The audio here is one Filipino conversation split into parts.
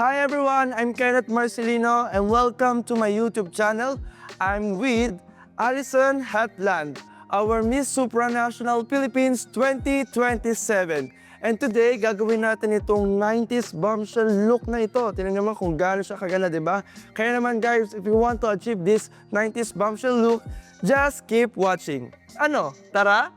Hi everyone, I'm Kenneth Marcelino and welcome to my YouTube channel. I'm with Alison Hatland, our Miss Supranational Philippines 2027. And today, gagawin natin itong 90s bombshell look na ito. Tingnan naman kung gaano siya kaganda, di ba? Kaya naman guys, if you want to achieve this 90s bombshell look, just keep watching. Ano, tara?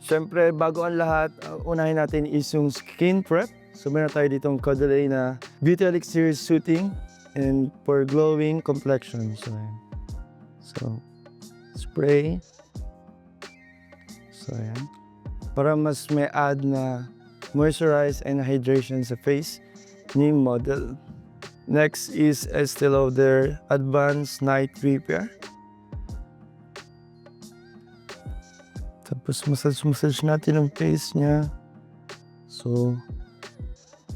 Siyempre, bago ang lahat, unahin natin is yung skin prep. So meron tayo ditong Caudalie na Beauty Elixir Soothing and for glowing complexion. So spray. So ayan. Para mas may add na moisturize and hydration sa face ni model. Next is Estee Lauder Advanced Night Repair. Tapos massage natin ang face niya. So,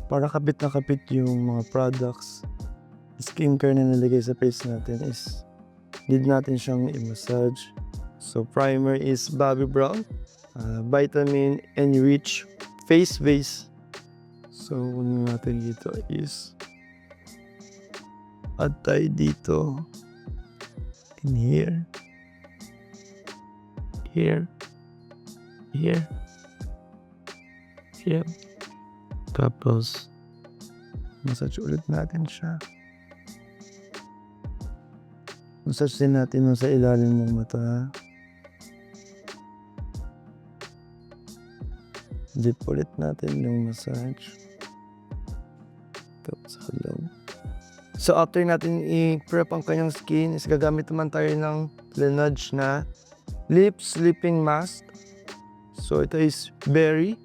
para kapit na kapit yung mga products, skincare na nilagay sa face natin is need natin siyang i-massage. So, primer is Bobbi Brown, Vitamin Enrich Face Base. So, ano natin dito is add tayo dito in here. Here. Tapos, massage ulit natin siya. Massage din natin sa ilalim ng mata. Dip ulit natin yung massage. Tapos hello. So after natin i-prep ang kanyang skin, is gagamit naman tayo ng Laneige na Lip Sleeping Mask. So ito is berry.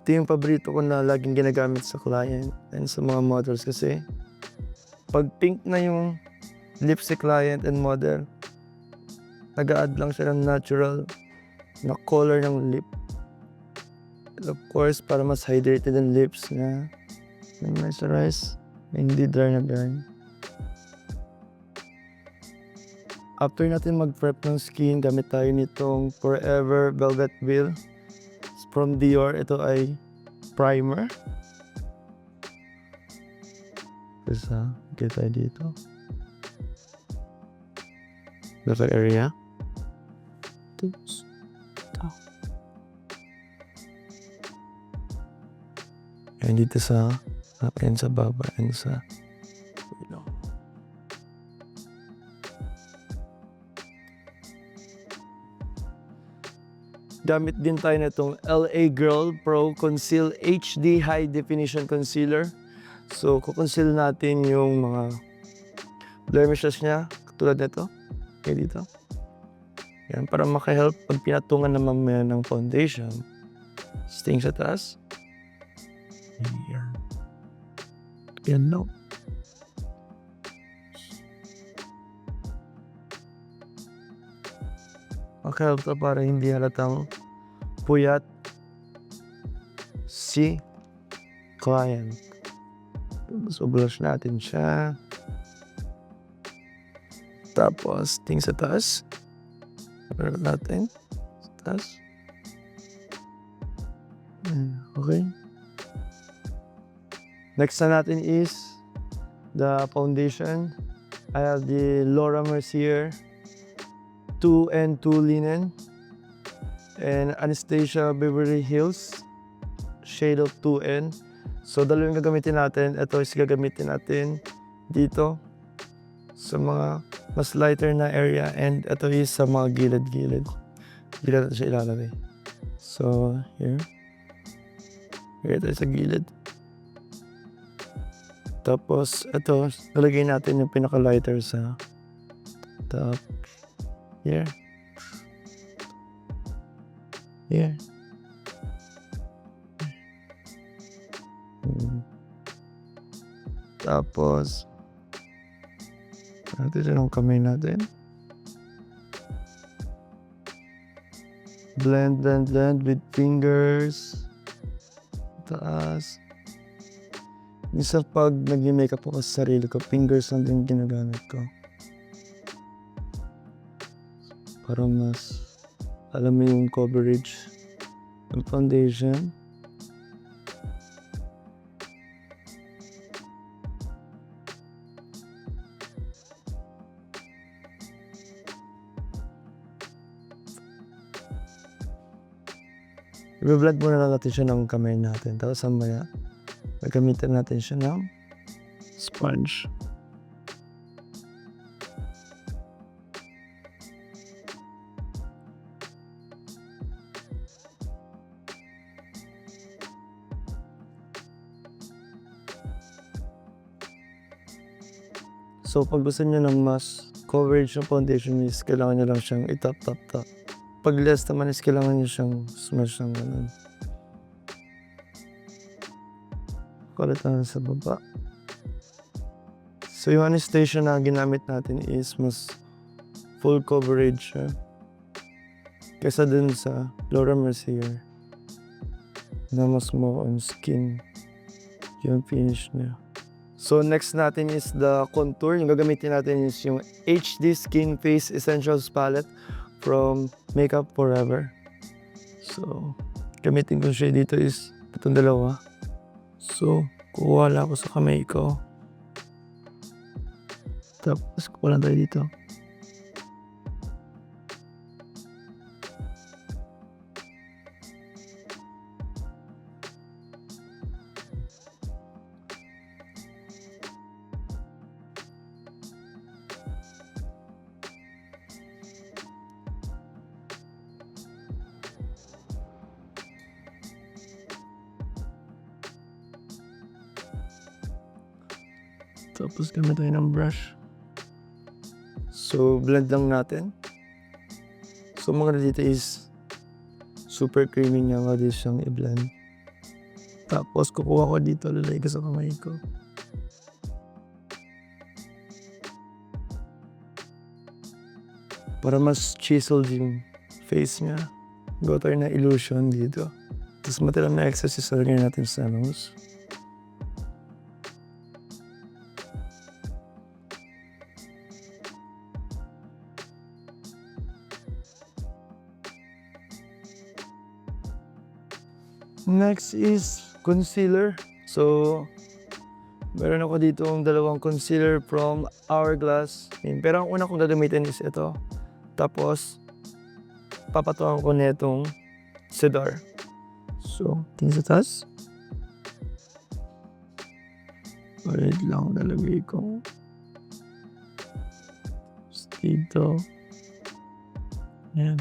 Ito yung paborito ko na laging ginagamit sa client and sa mga models kasi pag pink na yung lips si client and model, nag-a-add lang siya ng natural na color ng lip. And of course, para mas hydrated ang lips niya, may moisturize, hindi dry na dry. After natin mag-prep ng skin, gamit tayo nitong Forever Velvet Veil from Dior. Ito ay primer. Isa, get tayo dito. Little area. Oops. Ito. And dito sa up and sa baba and sa below. Gamit din tayo na itong LA Girl Pro Conceal HD High Definition Concealer. So, kukonceal natin yung mga blemishes niya, katulad nito. Okay, dito. Yan, para makahelp pag pinatungan naman mo ng foundation. Sting sa taas. Here. Yan, no. Makahelp to para hindi halatang puyat si client. So, blush natin siya. Tapos, ting sa taas. Meron natin. Sa taas. Okay. Next na natin is the foundation. I have the Laura Mercier 2N2 Linen and Anastasia Beverly Hills shade of 2N. So dalawang gagamitin natin. Ito is gagamitin natin dito sa mga mas lighter na area and ito is sa mga gilid-gilid. Hindi natin siya ilalagay. So here. Here ito sa gilid. Tapos ito, lalagay natin yung pinaka-lighter sa top. Here. Tapos natin yung kamay natin. Blend with fingers. Taas. Minsan pag nag-makeup ako sa sarili ko, fingers lang din ginagamit ko. Para mas alam mo yung coverage ng foundation. I-blend muna lang natin siya ng kamay natin. Tapos mamaya, gagamitin natin siya ng sponge. So, pag gusto nyo ng mas coverage ng foundation is kailangan nyo lang siyang itap-tap-tap. Pag less naman is kailangan nyo siyang smash ng ganun. Kulit na sa baba. So, yung Anastasia na ginamit natin is mas full coverage siya. Kaysa dun sa Laura Mercier na mas more on skin yung finish niya. So next natin is the contour. Yung gagamitin natin is yung HD Skin Face Essentials Palette from Makeup Forever. So, gamitin ko siya dito is itong dalawa. So, kukuha lang ako sa kamay ko. Tapos, kukuha lang tayo dito. Tapos gamit tayo ng brush. So, blend lang natin. So, mga dito is super creamy niya. Mali siyang i-blend. Tapos, kukuha ko dito. Lalagay ko sa kamay ko. Para mas chiseled yung face niya. Gawa tayo na illusion dito. Tapos, matira na excess isalagay natin sa nose. Next is concealer. So, meron ako dito ang dalawang concealer from Hourglass. Pero ang una kong gagamitin is ito. Tapos, papatukan ko netong Cedar. So, tingin sa taas. Wait lang, lalagay ko. Dito. Ayan.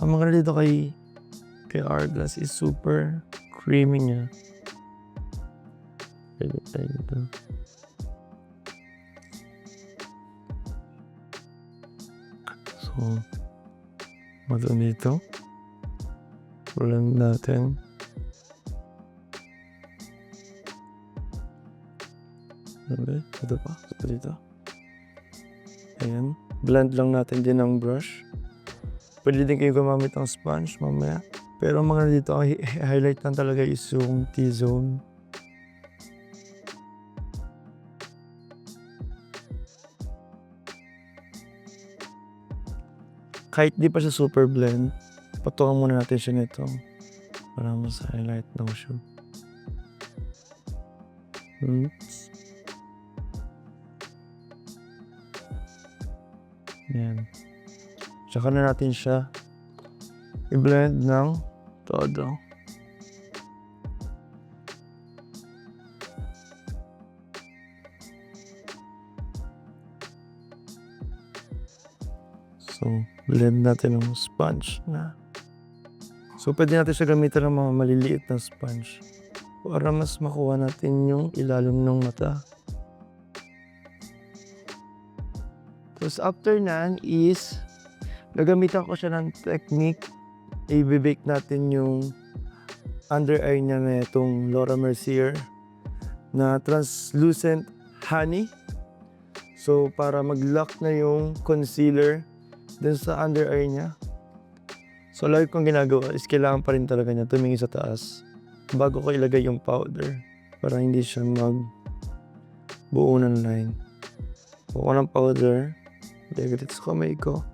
Ang mga dito kay Hourglass is super creamy niya. Dito. So, matun dito. Blend natin. Okay, ito pa. So, dito. Ayan. Blend lang natin din ng brush. Pwede din kayo gumamit ng sponge mamaya. Pero mga dito, highlight lang talaga is yung T-zone. Kahit di pa siya super blend, patukan muna natin siya nito. Para mas highlight daw siya. Yan. Tsaka na natin siya i-blend ng todo. So, blend natin ng sponge na. So, pwede natin siya gamitin ng mga maliliit na sponge para mas makuha natin yung ilalim ng mata. Tapos after nan is gagamitan ko siya ng technique. I-bake natin yung under eye niya na itong Laura Mercier na translucent honey. So, para mag-lock na yung concealer dun sa under eye niya. So, lagi kong ginagawa is kailangan pa rin talaga niya tumingin sa taas bago ko ilagay yung powder para hindi siya mag-buo ng line. Buo ng powder. Lagay dito sa kamay ko.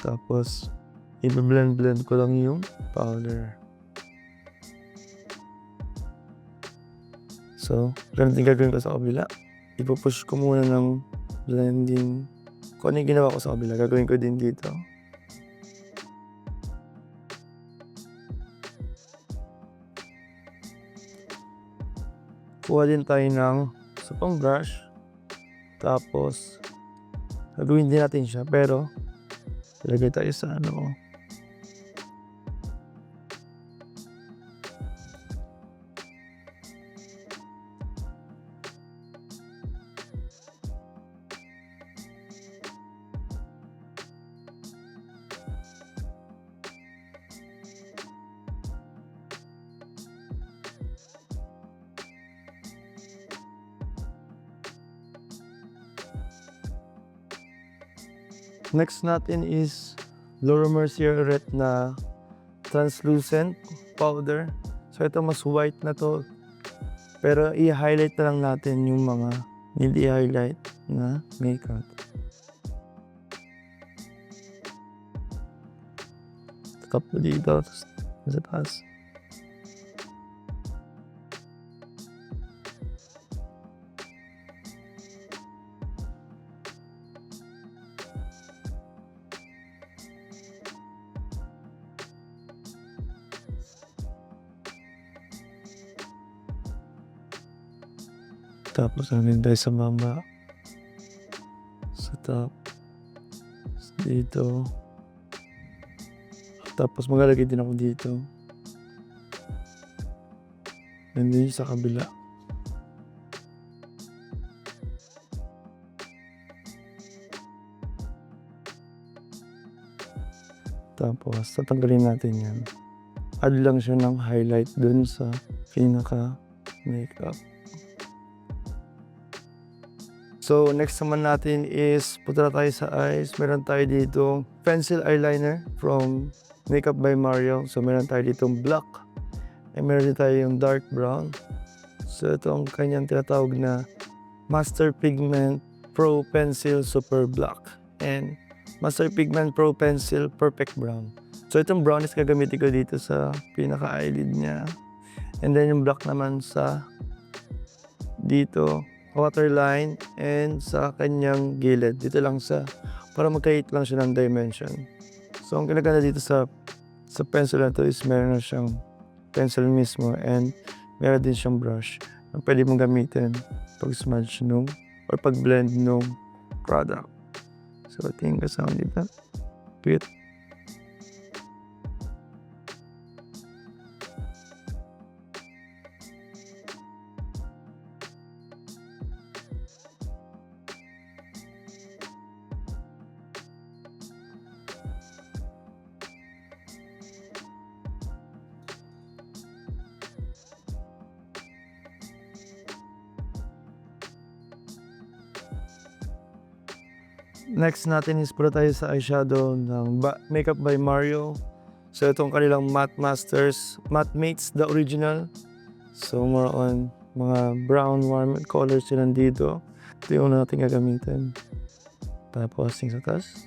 Tapos, i-blend ko lang yung powder. So, ganun din gagawin ko sa kabila. Ipupush ko muna ng blending. Kung ano yung ginawa ko sa kabila, gagawin ko din dito. Kuha din tayo ng isa pang brush. Tapos, gagawin din natin siya, pero ilagay tayo sa ano. Next natin is Laura Mercier Red na translucent powder. So ito mas white na to. Pero i-highlight na lang natin yung mga hindi highlight na makeup. Tap mo dito, sa taas. Tapos namin tayo sa baba, sa top, dito. Tapos maglalagay din ako dito. And then sa kabila. Tapos tatanggalin natin yan. Add lang siya ng highlight dun sa pinaka makeup. So, next naman natin is punta tayo sa eyes. Meron tayo dito pencil eyeliner from Makeup by Mario. So, meron tayo ditong black. And meron din tayo yung dark brown. So, ito ang kanyang tinatawag na Master Pigment Pro Pencil Super Black. And Master Pigment Pro Pencil Perfect Brown. So, itong brown is gagamitin ko dito sa pinaka-eyelid niya. And then yung black naman sa dito, waterline, and sa kanyang gilid. Dito lang sa, para magkahit lang siya ng dimension. So, ang kinaganda dito sa pencil na to is meron na siyang pencil mismo and meron din siyang brush na pwede mong gamitin pag smudge nung or pag blend nung product. So, tingin ka sa dito. Bit. Next natin is puro tayo sa eyeshadow ng Makeup by Mario. So itong kanilang Matte Masters, Matte Mates, the original. So more on mga brown warm colors sila dito. Ito yung natin gagamitin. Tapos yung sa taas.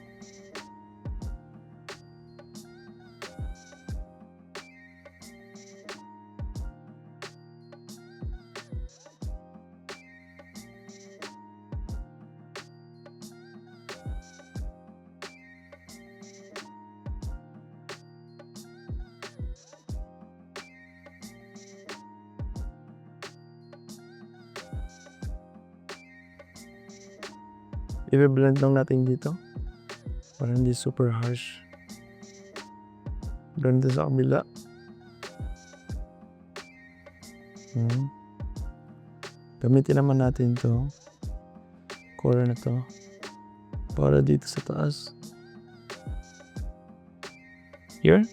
I-blend lang natin dito para hindi super harsh. Blend din sa kabila. Gamitin naman natin to color na to para dito sa taas. Here.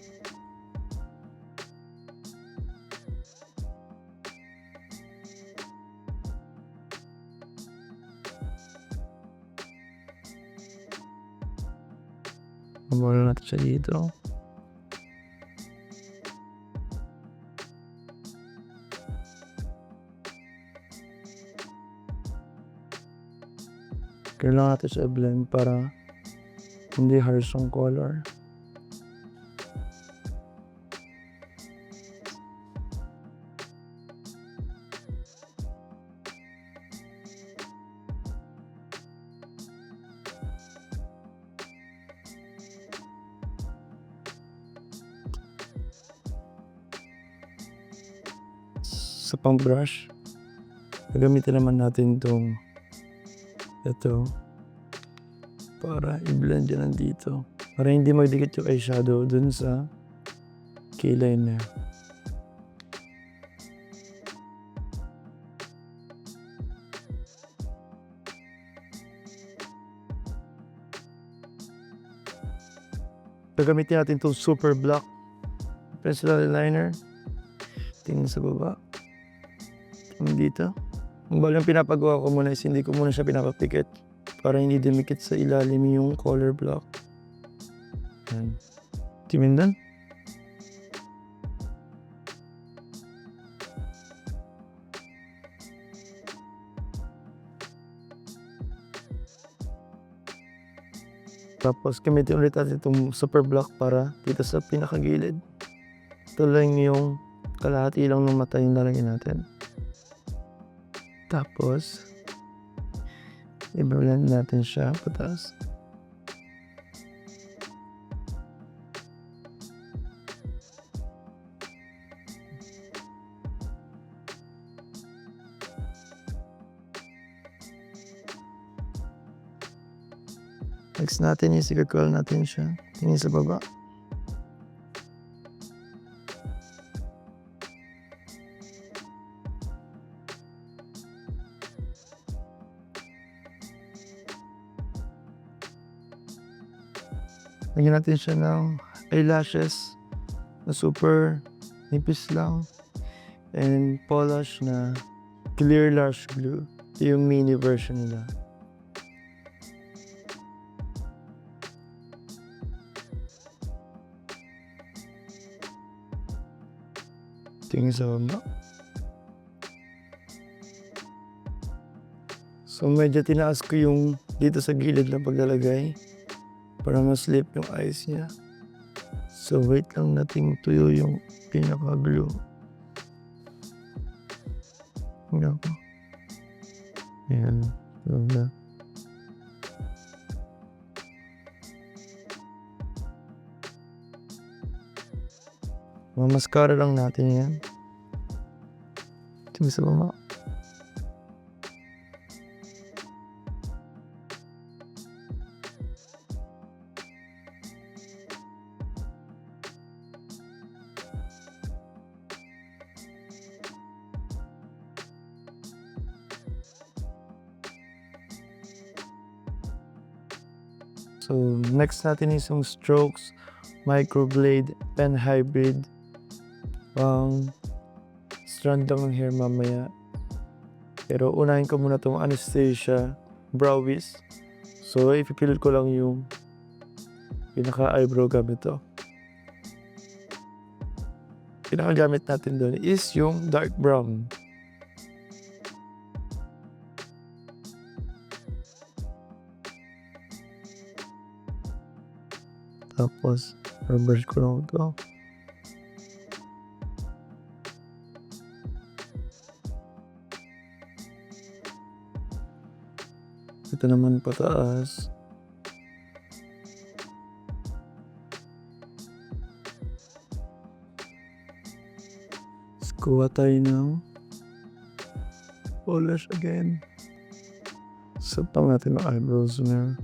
Mula natin siya dito. Kailangan natin siya blend para hindi harsh ang color. Sa pang brush, gagamitin naman natin ito para i-blend yan dito. Para hindi magdikit yung eyeshadow dun sa kilay na. Gagamitin natin itong super black pencil eyeliner. Tingin sa baba. Tingin dito. Ang balang pinapagawa ko muna is hindi ko muna siya pinapapikit para hindi dumikit sa ilalim yung color block. Yan. Tingin doon. Tapos gamitin ulit natin itong super block para dito sa pinakagilid. Ito lang yung kalahati lang ng mata yung lalagyan natin. Tapos i-blend natin siya pataas. Next natin is i-curl natin siya. Tingin sa baba. Lagyan natin siya ng eyelashes na super nipis lang. And polish na clear lash glue. Ito yung mini version nila. Tingin sa baba. So medyo tinaas ko yung dito sa gilid na paglalagay para ma-slip yung eyes niya. So wait lang natin tuyo yung pinaka-glue. Tingnan ko. Ayan. Wala. Mamaskara lang natin yan. Tingin sa baba. So next natin is yung strokes microblade pen hybrid. Strand lang ng hair mamaya. Pero unahin ko muna itong Anastasia Brow Wiz. So ipipilot ko lang yung pinaka-eyebrow gamit to. Pinaka-gamit natin doon is yung dark brown. Tapos, brush ko lang ito. Ito naman pataas. Kuha tayo ng polish again. Sapang natin ang eyebrows na.